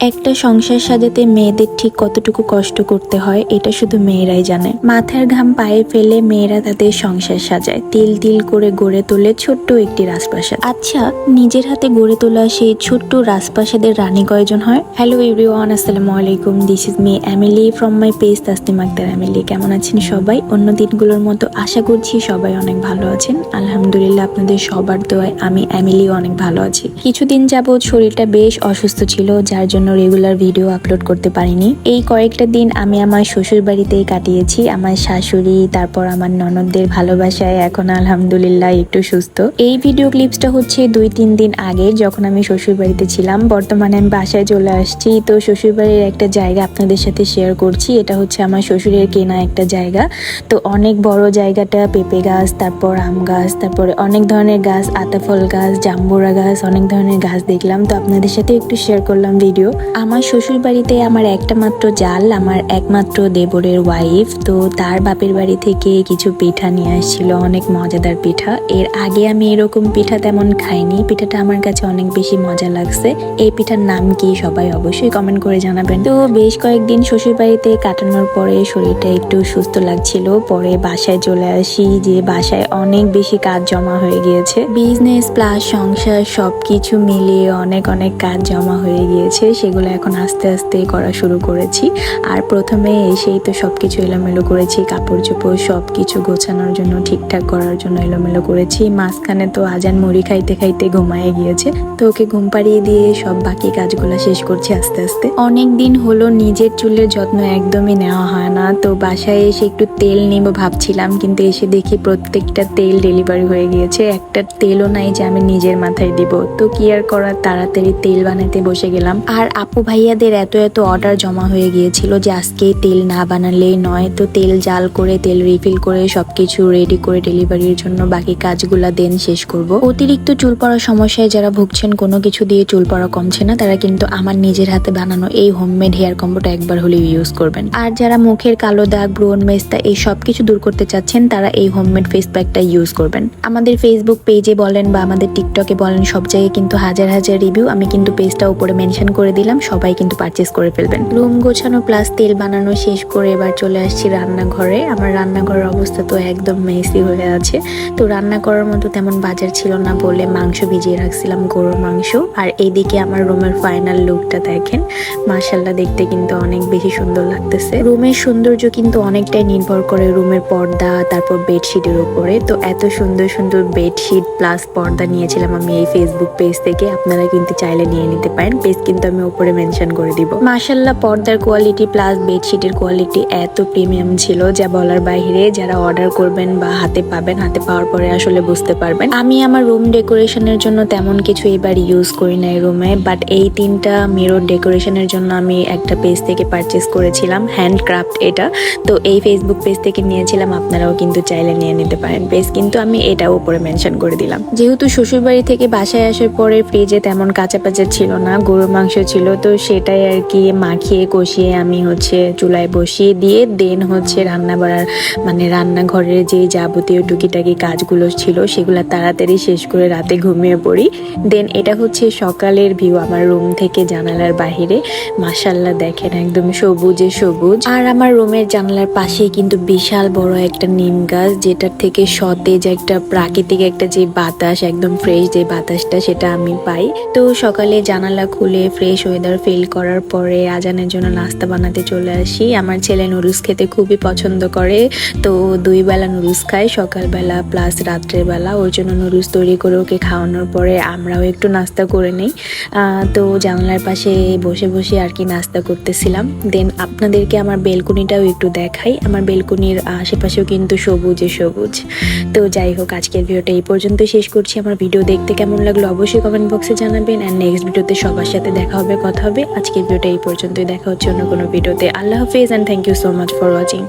একটা সংসার সাজাতে মেয়েদের ঠিক কতটুকু কষ্ট করতে হয় এটা শুধু মেয়েরাই জানে। মাথার ঘাম পায়ে ফেলে মেয়েরা তাদের সংসার সাজায়, তিল তিল করে গড়ে তোলে ছোট্ট একটি রাজপ্রাসাদ। আচ্ছা, নিজের হাতে গড়ে তোলা সেই ছোট্ট রাজপ্রাসাদের রানী কয়জন হয়? হ্যালো এভরিওয়ান, আসসালামু আলাইকুম। This is me Emily from my page Tasnim Akter Emily. কেমন আছেন সবাই? অন্য দিনগুলোর মতো আশা করছি সবাই অনেক ভালো আছেন। আলহামদুলিল্লাহ, আপনাদের সবার দোয়ায় আমি এমিলিও অনেক ভালো আছি। কিছুদিন যাবৎ শরীরটা বেশ অসুস্থ ছিল, যার জন্য রেগুলার ভিডিও আপলোড করতে পারিনি। এই কয়েকটা দিন আমি আমার শ্বশুর বাড়িতেই কাটিয়েছি। আমার শাশুড়ি, তারপর আমার ননদদের ভালোবাসায় এখন আলহামদুলিল্লাহ একটু সুস্থ। এই ভিডিও ক্লিপসটা হচ্ছে 2-3 দিন আগে, যখন আমি শ্বশুর বাড়িতে ছিলাম। বর্তমানে আমি বাসায় চলে আসছি। তো শ্বশুর বাড়ির একটা জায়গা আপনাদের সাথে শেয়ার করছি। এটা হচ্ছে আমার শ্বশুরের কেনা একটা জায়গা। তো অনেক বড় জায়গাটা, পেঁপে গাছ, তারপর আম গাছ, তারপরে অনেক ধরনের গাছ, আতাফল গাছ, জাম্বুরা গাছ, অনেক ধরনের গাছ দেখলাম। তো আপনাদের সাথে একটু শেয়ার করলাম ভিডিও। আমার শ্বশুর বাড়িতে আমার একটা মাত্র জাল, আমার একমাত্র দেবরের ওয়াইফ। তো তার বাপের বাড়ি থেকে কিছু পিঠা নিয়ে আসছিল, অনেক মজাদার পিঠা। এর আগে আমি এরকম পিঠা তেমন খাইনি। পিঠাটা আমার কাছে অনেক বেশি মজা লাগছে। এই পিঠার নাম কি সবাই অবশ্যই কমেন্ট করে জানাবেন। তো বেশ কয়েকদিন শ্বশুর বাড়িতে কাটানোর পরে শরীরটা একটু সুস্থ লাগছিল। পরে বাসায় চলে আসি, যে বাসায় অনেক বেশি কাজ জমা হয়ে গিয়েছে। বিজনেস প্লাস সংসার সবকিছু মিলিয়ে অনেক কাজ জমা হয়ে গিয়েছে। সেগুলো এখন আস্তে আস্তে করা শুরু করেছি। আর প্রথমে এসেই তো সবকিছু এলোমেলো করেছি, কাপড় চোপড় সবকিছু গোছানোর জন্য, ঠিকঠাক করার জন্য এলোমেলো করেছি। মাঝখানে তো আজান মুড়ি খাইতে খাইতে ঘুমায় গিয়েছে। তো ওকে ঘুম পাড়িয়ে দিয়ে সব বাকি কাজগুলো শেষ করছি আস্তে আস্তে। অনেক দিন হলো নিজের চুলের যত্ন একদমই নেওয়া হয় না। তো বাসায় এসে একটু তেল নিব ভাবছিলাম, কিন্তু এসে দেখি প্রত্যেকটা তেল ডেলিভারি হয়ে গিয়েছে। একটা তেলও নাই যে আমি নিজের মাথায় দিব। তো কি আর করার, তাড়াতাড়ি তেল বানাতে বসে গেলাম। আর আপু ভাইয়াদের এত অর্ডার জমা হয়ে গিয়েছিল যে আজকে তেল না বানালেই নয়। তো তেল জাল করে, তেল রিফিল করে সবকিছু রেডি করে ডেলিভারির জন্য বাকি কাজগুলা দেন শেষ করব। অতিরিক্ত চুল পড়ার সমস্যায় যারা ভুগছেন, কোনো কিছু দিয়ে চুল পড়া কমছে না, তারা কিন্তু আমার নিজের হাতে বানানো এই হোমমেড হেয়ার কম্বোটা একবার হলেও ইউজ করবেন। আর যারা মুখের কালো দাগ, ব্রণ, মেস্তা এই সব কিছু দূর করতে চাচ্ছেন, তারা এই হোমমেড ফেস প্যাকটা ইউজ করবেন। আমাদের ফেসবুক পেজে বলেন বা আমাদের টিকটকে বলেন, সব জায়গায় কিন্তু হাজার রিভিউ। আমি কিন্তু পেজটা উপরে মেনশন করে দিলাম, সবাই কিন্তু পারচেস করে ফেলবেন। রুম গোছানো প্লাস তেল বানানো শেষ করে এবার চলে আসছি রান্নাঘরে। আমার রান্নাঘরের অবস্থা তো একদম মেসি হয়ে আছে। তো রান্না করার মতো তেমন বাজার ছিল না বলে মাংস ভিজিয়ে রাখছিলাম, গরুর মাংস। আর এইদিকে আমার রুমের ফাইনাল লুকটা দেখেন, মাশাআল্লাহ দেখতে কিন্তু অনেক বেশি সুন্দর লাগতেছে। রুমের সৌন্দর্য কিন্তু অনেকটাই নির্ভর করে রুমের পর্দা, তারপর বেডশিটের উপরে। তো এত সুন্দর বেডশিট প্লাস পর্দা নিয়েছিলাম আমি এই ফেসবুক পেজ থেকে। আপনারা কিন্তু চাইলে নিয়ে নিতে পারেন, পেজ কিন্তু আমি উপরে মেনশন করে দিব। মাশাআল্লাহ পর্দার কোয়ালিটি প্লাস বেডশিটের কোয়ালিটি এত প্রিমিয়াম ছিল যা বলার বাইরে। যারা অর্ডার করবেন বা হাতে পাবেন, হাতে পাওয়ার পরে আসলে বুঝতে পারবেন। আমি আমার রুম ডেকোরেশনের জন্য তেমন কিছু এবার ইউজ করি না এই রুমে, বাট এই 3টা মিরর ডেকোরেশনের জন্য আমি একটা পেজ থেকে পারচেস করেছিলাম, হ্যান্ডক্রাফট এটা। তো এই ফেসবুক পেজ থেকে নিয়েছিলাম, আপনারাও কিন্তু চাইলে নিয়ে নিতে পারেন। পেজ কিন্তু আমি এটাও উপরে মেনশন করে দিলাম। যেহেতু শ্বশুরবাড়ি থেকে বাসায় আসার পরে ফ্রিজে তেমন কাঁচা পাচা ছিল না, গরুর মাংস ছিল, তো সেটাই আর কি মাখিয়ে কষিয়ে আমি হচ্ছে চুলায় বসিয়ে দিয়ে দেন হচ্ছে রান্নাঘরের যে যাবতীয় টুকিটাকি কাজগুলো ছিল সেগুলো তাড়াতাড়ি শেষ করে রাতে ঘুমিয়ে পড়ি। দেন এটা হচ্ছে সকালের ভিউ আমার রুম থেকে জানালার বাহিরে। মাশাআল্লাহ দেখেন একদম সবুজে সবুজ। আর আমার রুমের জানালার পাশেই কিন্তু বিশাল বড় একটা নিম গাছ, যেটার থেকে সতেজ একটা প্রাকৃতিক একটা যে বাতাস, একদম ফ্রেশ যে বাতাসটা, সেটা আমি পাই। তো সকালে জানালা খুলে ফ্রেশ ওয়েদার ফিল করার পরে আজানের জন্য নাস্তা বানাতে চলে আসি। আমার ছেলে নুডলস খেতে খুবই পছন্দ করে, তো 2 বেলা নুডলস খায়, সকালবেলা প্লাস রাত্রের বেলা। ওর জন্য নুডলস তৈরি করে ওকে খাওয়ানোর পরে আমরাও একটু নাস্তা করে নিই। তো জানলার পাশে বসে আর কি নাস্তা করতেছিলাম। দেন আপনাদেরকে আমার বেলকুনিটাও একটু দেখাই। আমার বেলকুনির আশেপাশেও কিন্তু সবুজে সবুজ। তো যাই হোক, আজকের ভিডিওটা এই পর্যন্ত শেষ করছি। আমার ভিডিও দেখতে কেমন লাগলো অবশ্যই কমেন্ট বক্সে জানাবেন। অ্যান্ড নেক্সট ভিডিওতে সবার সাথে দেখা হবে, কথা হবে। আজকের ভিডিওটা এই পর্যন্তই, দেখা হচ্ছে অন্য কোনো ভিডিওতে। আল্লাহ হাফেজ and thank you so much for watching.